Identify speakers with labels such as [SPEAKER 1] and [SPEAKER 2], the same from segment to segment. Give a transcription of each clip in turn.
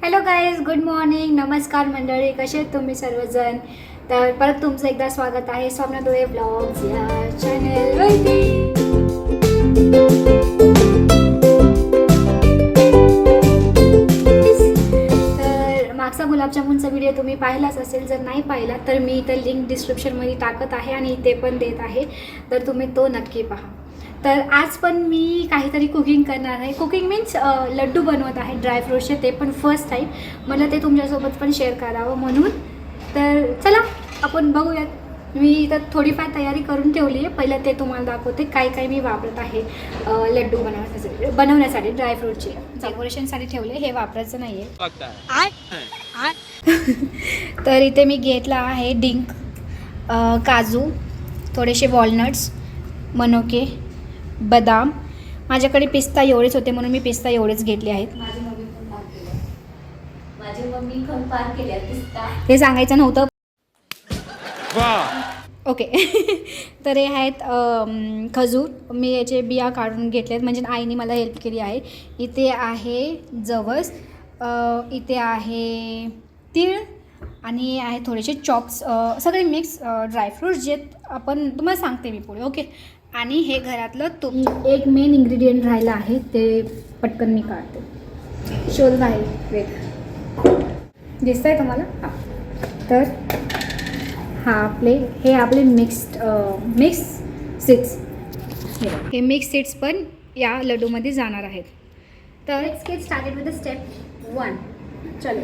[SPEAKER 1] Hello guys, good morning, नमस्कार मंडळी, कसे आहेत तुम्ही सर्वजण. तर परत तुमचं एकदा स्वागत आहे स्वप्ना डोळे ब्लॉग्स या चॅनलवरती. तर मागचा गुलाबजामुनचा व्हिडिओ तुम्ही पाहिलाच असेल. जर नाही पाहिला तर मी इथं लिंक डिस्क्रिप्शनमध्ये टाकत आहे आणि इथे पण देत आहे, तर तुम्ही तो नक्की पहा. तर आज पण मी काहीतरी कुकिंग करणार आहे. कुकिंग मीन्स लड्डू बनवत आहे ड्रायफ्रूटचे, ते पण फर्स्ट टाईम. मला ते तुमच्यासोबत पण शेअर करावं म्हणून. तर चला आपण बघूयात. मी इथं थोडीफार तयारी करून ठेवली आहे. पहिलं ते तुम्हाला दाखवते काय काय मी वापरत आहे लड्डू बनवण्यासाठी ड्रायफ्रूटचे डेकोरेशनसाठी ठेवले. हे वापरायचं नाही आहे. तर इथे मी घेतला आहे डिंक, काजू, थोडेसे वॉलनट्स, मनुके, बदाम. माझ्याकडे पिस्ता एवढेच होते म्हणून मी पिस्ता एवढेच घेतले आहेत.
[SPEAKER 2] माझी मम्मी पण पार केल्या पिस्ता.
[SPEAKER 1] हे सांगायचं नव्हतं. ओके. तर हे आहेत खजूर. मी याचे बिया काढून घेतलेत, म्हणजे आईने मला हेल्प केली आहे. इथे आहे जवस, इथे आहे तीळ आणि आहे थोडेसे चॉप्स, सगळे मिक्स ड्रायफ्रूट्स जे आपण तुम्हाला सांगते मी पुढे. ओके. आणि हे घरातलं तूप. एक मेन इन्ग्रेडियंट राहिलं आहे, ते पटकन मी काढते. शोध आहे वेग दिसत आहे तुम्हाला. हां, तर हे आपले मिक्स सीड्स. हे मिक्स सीड्स पण या लड्डूमध्ये जाणार आहेत. तर let's get started with the step 1. चलो,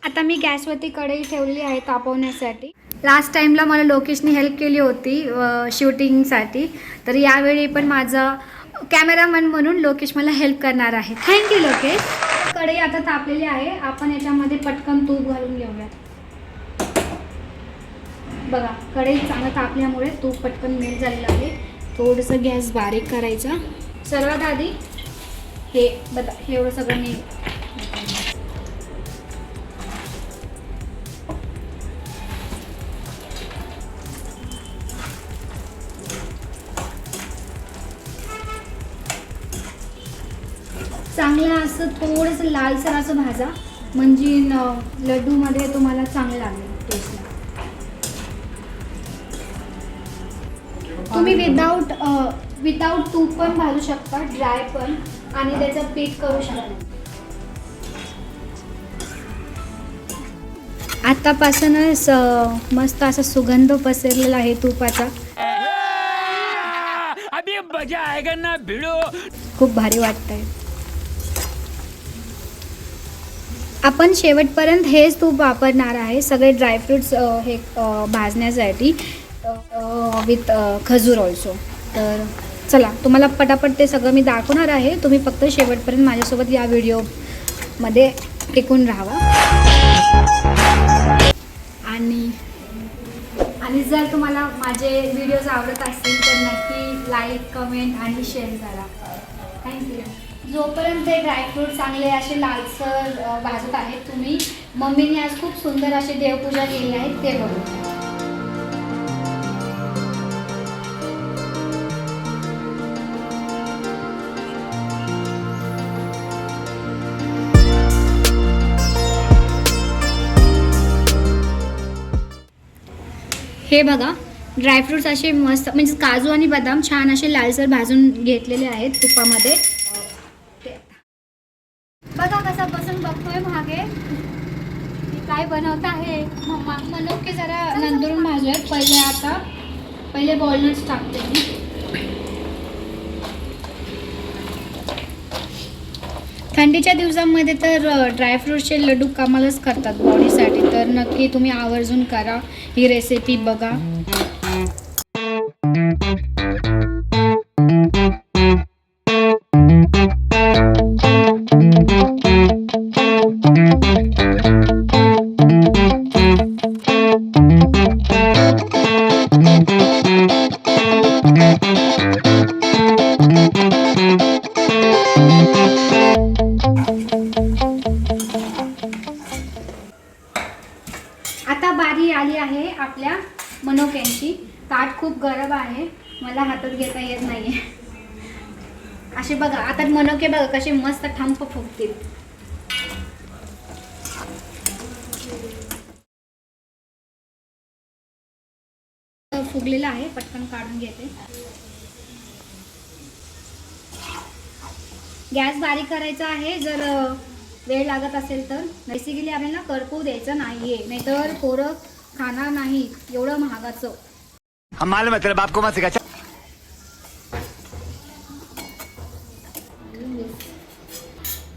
[SPEAKER 1] आता मी गॅसवरती कढई ठेवली आहे तापवण्यासाठी. लास्ट टाईमला मला लोकेशने हेल्प केली होती शूटिंगसाठी, तर यावेळी पण माझा कॅमेरामॅन म्हणून लोकेश मला हेल्प करणार आहे. थँक्यू लोकेश. कढई आता तापलेली आहे. आपण याच्यामध्ये पटकन तूप घालून घेऊया. बघा, कढई चांगलं तापल्यामुळे तूप पटकन मेल्ट झालेलं आहे. थोडंसं गॅस बारीक करायचा. सर्वात आधी हे एवढं सगळं मी चांगलं असं थोडंसं लालसर असं भाजा, म्हणजे लड्डूमध्ये तुम्हाला चांगलं लागेल टेस्टला. तुम्ही विदाऊट तूप पण भाजू शकता, ड्राय पण, आणि त्याचं पीठ करू शकता. आतापासूनच मस्त असा सुगंध पसरलेला आहे तुपाचा. अभी मजा आएगा ना भिडो. खूप भारी वाटतंय. आपण शेवटपर्यंत हेच तूप वापरणार आहे सगळे ड्रायफ्रूट्स हे भाजण्यासाठी, विथ खजूर ऑल्सो. तर चला, तुम्हाला पटापट ते सगळं मी दाखवणार आहे. तुम्ही फक्त शेवटपर्यंत माझ्यासोबत या व्हिडिओमध्ये टिकून राहावा. आणि जर तुम्हाला माझे व्हिडिओज आवडत असतील तर नक्की लाईक, कमेंट आणि शेअर करा. थँक्यू. जोपर्यंत ते ड्रायफ्रूट चांगले असे लालसर भाजत आहेत, तुम्ही मम्मीने आज खूप सुंदर अशी देवपूजा केली आहे ते बघू. हे बघा, ड्रायफ्रूट्स असे मस्त, म्हणजे काजू आणि बदाम छान असे लालसर भाजून घेतलेले आहेत तुपामध्ये. बघा कसा बसून बघतोय मागे, काय बनवत आहे मम्मा. मनुके जरा नंतरून भाजूयात. पहिले वॉलनट्स टाकते मी. थंडीच्या दिवसांमध्ये तर ड्रायफ्रूटचे लड्डू कमालच करतात बॉडीसाठी, तर नक्की तुम्ही आवर्जून करा, ही रेसिपी बघा. आता बारी आली आहे आपल्या मनुक्यांची. ताट खूप गरम आहे, मला हातात घेता येत नाहीये. असे बघा, आता मनुके बघा कसे मस्त ठंप फुगतील. फुगलेलं आहे, पटकन काढून घेते. गॅस बारीक करायचा आहे जर वेळ लागत असेल तर. बेसिकली आपल्याला करपू द्यायचं नाहीये, नाहीतर पोरं खाणार नाही एवढं महागाचं.
[SPEAKER 3] आपको मत सिखा.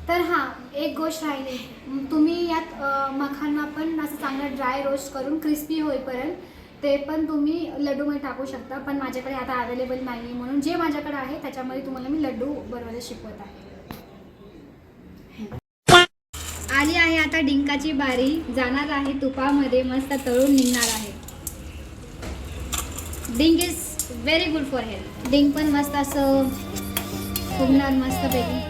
[SPEAKER 1] तर हां, एक गोष्ट राहिली. तुम्ही यात मखाना पण असं चांगलं ड्राय रोस्ट करून क्रिस्पी होईपर्यंत ते पण तुम्ही लड्डूमध्ये टाकू शकता. पण माझ्याकडे आता अवेलेबल नाही आहे, म्हणून जे माझ्याकडे आहे त्याच्यामध्ये तुम्हाला मी लड्डू बनवायला शिकवत आहे. आली आहे आता डिंकाची बारी. जाणार आहे तुपामध्ये, मस्त तळून निघणार आहे. डिंक is very good for health. डिंक पण मस्त असं फुगणार मस्तपैकी.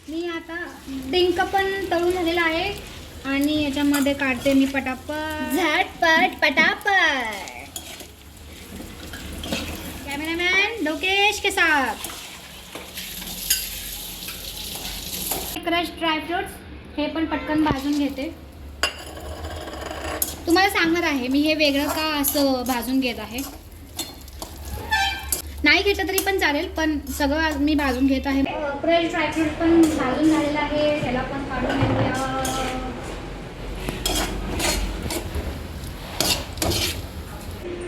[SPEAKER 1] मी आता डिंक पण तळून झालेला आहे आणि याच्यामध्ये काढते मी पटापट, झटपट पटापट. कॅमेरामॅन लोकेश के साथ. क्रश ड्रायफ्रुट्स हे पण पटकन भाजून घेते. तुम्हाला सांगणार आहे मी हे वेगळं का असं भाजून घेत आहे. नाही घेतलं तरी पण चालेल, पण सगळं मी भाजून घेत आहे. क्रश ड्रायफ्रूट पण भाजून झालेलं आहे, त्याला पण काढून घेऊया.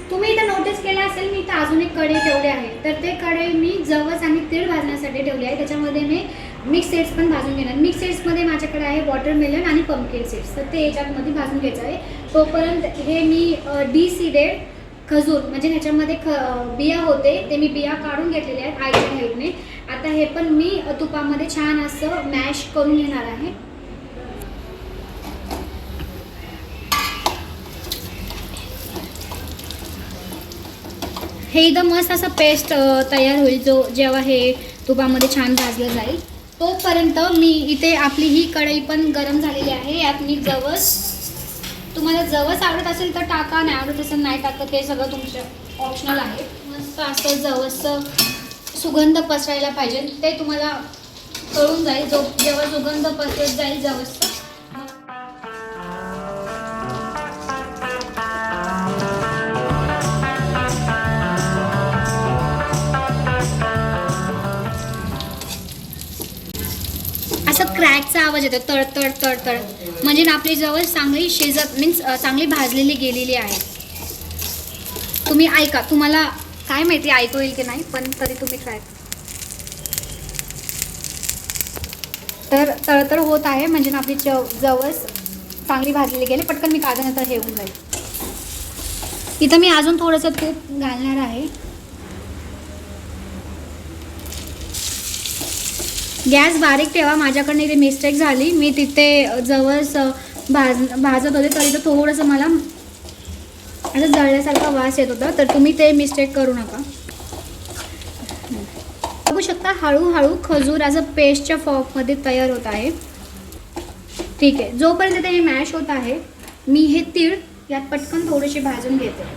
[SPEAKER 1] तुम्ही इथं नोटीस केलं असेल मी इथं अजून एक कढई ठेवली आहे. तर ते कढई मी जवस आणि तीळ भाजण्यासाठी ठेवली आहे. त्याच्यामध्ये मी मिक्स सीड्स पण भाजून घेणार. मिक्स सीड्समध्ये माझ्याकडे आहे वॉटरमेलन आणि पंपकिन सीड्स, तर ते याच्यामध्ये भाजून घ्यायचं आहे. तोपर्यंत हे मी डिसीडेड खजूर म्हणजे ह्याच्यामध्ये बिया होते ते मी बिया काढून घेतलेले आहेत आईच्या हेल्पने. आता हे पण मी तुपामध्ये छान असं मॅश करून घेणार आहे. हे एकदम मस्त असं पेस्ट तयार होईल जेव्हा हे तुपामध्ये छान भाजलं जाईल. तोपर्यंत मी इथे आपली ही कढई पण गरम झालेली आहे. यात मी जवस, तुम्हाला जवस आवडत असेल तर टाका, नाही आवडत असेल नाही टाकत, ते सगळं तुमचं ऑप्शनल आहे. मस्त असं जवसचं सुगंध पसरायला पाहिजे, ते तुम्हाला कळून जाईल जेव्हा सुगंध पसरत जाईल जवसचं. असं क्रॅकचा आवाज येतो, तड तड तड तड, म्हणजे ना आपली जवस चांगली शिजत मीन्स चांगली भाजलेली गेलेली आहे. तुम्ही ऐका, तुम्हाला काय माहिती ऐकू येईल की नाही, पण तरी तुम्ही ट्राय. तर तळतळ होत आहे, म्हणजे ना आपली जवस चांगली भाजलेली गेली. पटकन मी काढल्यानंतर हे होऊन जाईल. इथं मी अजून थोडंसं तूप घालणार आहे. गॅस बारीक ठेवा. माझ्याकडनं इथे मिस्टेक झाली, मी तिथे जवस भाजत होते तर इथं थोडंसं मला असं जळल्यासारखा वास येत होता, तर तुम्ही ते मिस्टेक करू नका. बघू शकता हळूहळू खजूर असं पेस्टच्या फॉर्ममध्ये तयार होत आहे. ठीक आहे, जोपर्यंत ते मॅश होत आहे मी हे तीळ यात पटकन थोडेसे भाजून घेते.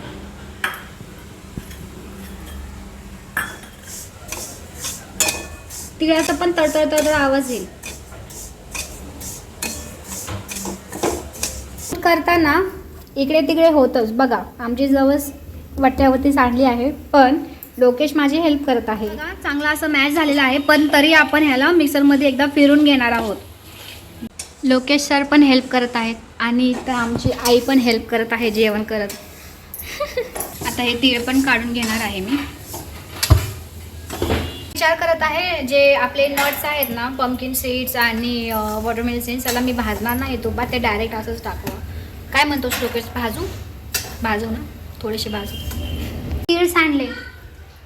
[SPEAKER 1] तिळाचा पण तळतळ आवाज येईल. करताना इकडे तिकडे होतच. बघा आमची जवस वट्यावरती सांडली आहे, पण लोकेश माझी हेल्प करत आहे. चांगला असं मॅच झालेला आहे, पण तरी आपण ह्याला मिक्सरमध्ये एकदा फिरून घेणार आहोत. लोकेश सर पण हेल्प करत आहेत आणि इथं आमची आई पण हेल्प करत आहे जेवण करत. आता हे तीळ पण काढून घेणार आहे मी. विचार करत आहे जे आपले नट्स आहेत ना, पंपकिन सीड्स आणि वॉटरमेलन सीड्स, त्याला मी भाजणार नाही तुपात, ते डायरेक्ट असंच टाकू. काय म्हणतोस लोकेश, भाजू ना, थोडेसे भाजू. तीळ सांडले.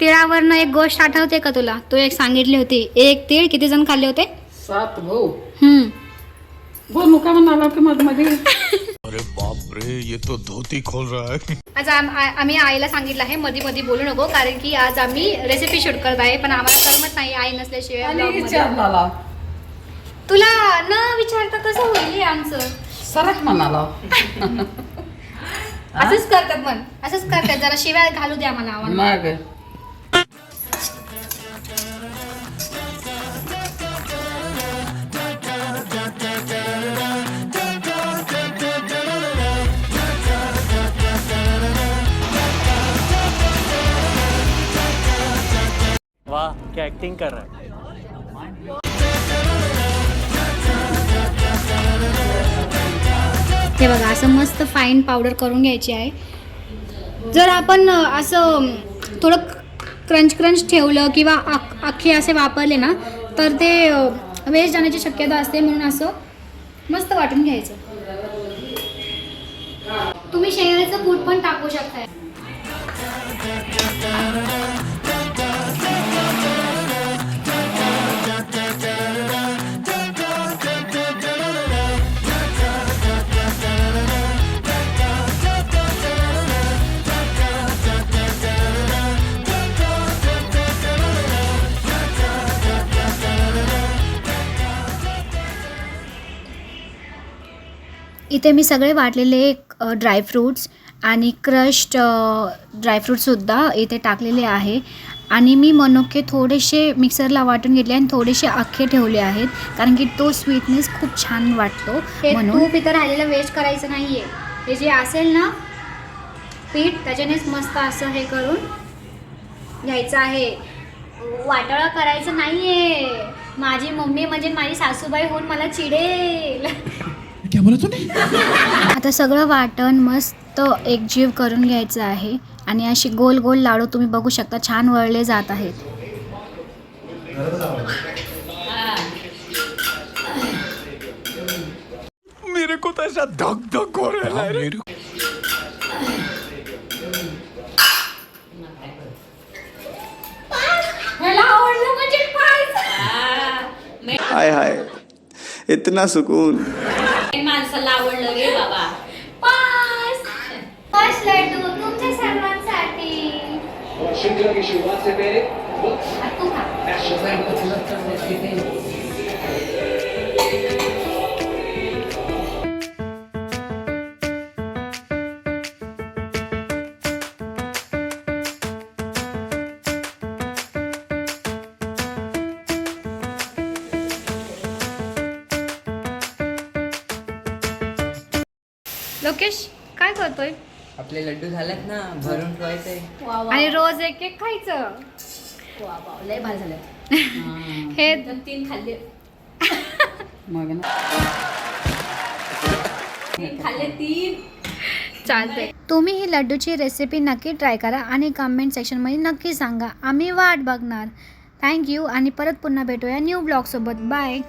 [SPEAKER 1] तिळावरनं एक गोष्ट आठवते का तुला? तू एक सांगितली होती, एक तीळ किती जण खाल्ले होते?
[SPEAKER 4] 7 भाऊ. बोलू का म्हणाला की मध्ये
[SPEAKER 3] अरे बाप रे, ये तो धोती खोल रहा है.
[SPEAKER 1] आज आम्ही आईला सांगितलं आहे मध्ये मध्ये बोलू नको, कारण की आज आम्ही रेसिपी शूट करत आहे, पण आम्हाला करमत नाही आई नसल्याशिवाय.
[SPEAKER 4] विचारला
[SPEAKER 1] तुला न विचारता कसं होईल आमचं?
[SPEAKER 4] सरक म्हणाला.
[SPEAKER 1] असंच करतात मन, असंच करतात. जरा शिव्या घालू द्या मला आम्हाला.
[SPEAKER 4] मग
[SPEAKER 5] वाह क्या एक्टिंग कर रहा है.
[SPEAKER 1] हे बघा असं मस्त फाईन पावडर करून घ्यायची आहे. जर आपण असं थोडं क्रंच ठेवलं किंवा अख्खे असे वापरले ना तर ते वेस्ट जाण्याची शक्यता असते, म्हणून असं मस्त वाटून घ्यायचं. तुम्ही शेंगदाण्याचं कूट पण टाकू शकता. इथे मी सगळे वाटलेले ड्रायफ्रूट्स आणि क्रश्ड ड्रायफ्रूटसुद्धा इथे टाकलेले आहे. आणि मी मनुके थोडेसे मिक्सरला वाटून घेतले आणि थोडेसे अख्खे ठेवले आहेत, कारण की तो स्वीटनेस खूप छान वाटतो. म्हणून तूप इथं राहिलेलं वेस्ट करायचं नाही आहे. हे जे असेल ना पीठ त्याच्यानेच मस्त असं हे करून घ्यायचं आहे. वाटोळा करायचं नाही आहे. माझी मम्मी म्हणजे माझी सासूबाई होऊन मला चिडेल. आता सगळं वाटण मस्त एकजीव करून घ्यायचं आहे आणि अशी गोल गोल लाडू तुम्ही बघू शकता छान वळले जात आहेत.
[SPEAKER 3] मेरे को तो ऐसा धक धक हो रहा है.
[SPEAKER 6] हाय हाय इतना सुकून.
[SPEAKER 2] माणसाला आवडलं रे बाबा.
[SPEAKER 1] पाच लड्डू तुमच्या सर्वांसाठी.
[SPEAKER 7] श्रृंखला की शुरुआत से पहले
[SPEAKER 1] तू खा. लोकेश काय करतोय?
[SPEAKER 8] आपले लड्डू झालेत ना, भरून ठेवायचंय.
[SPEAKER 1] आणि रोज एक एक खायचं.
[SPEAKER 2] लय भारी झालं.
[SPEAKER 1] हे
[SPEAKER 2] 3 खाल्ले.
[SPEAKER 4] मग ना
[SPEAKER 2] 3 खाल्ले 3.
[SPEAKER 1] चालते. तुम्ही ही लड्डूची रेसिपी नक्की ट्राय करा आणि कमेंट सेक्शनमध्ये नक्की सांगा. आम्ही वाट बघणार. थँक्यू आणि परत पुन्हा भेटूया न्यू ब्लॉगसोबत. बाय.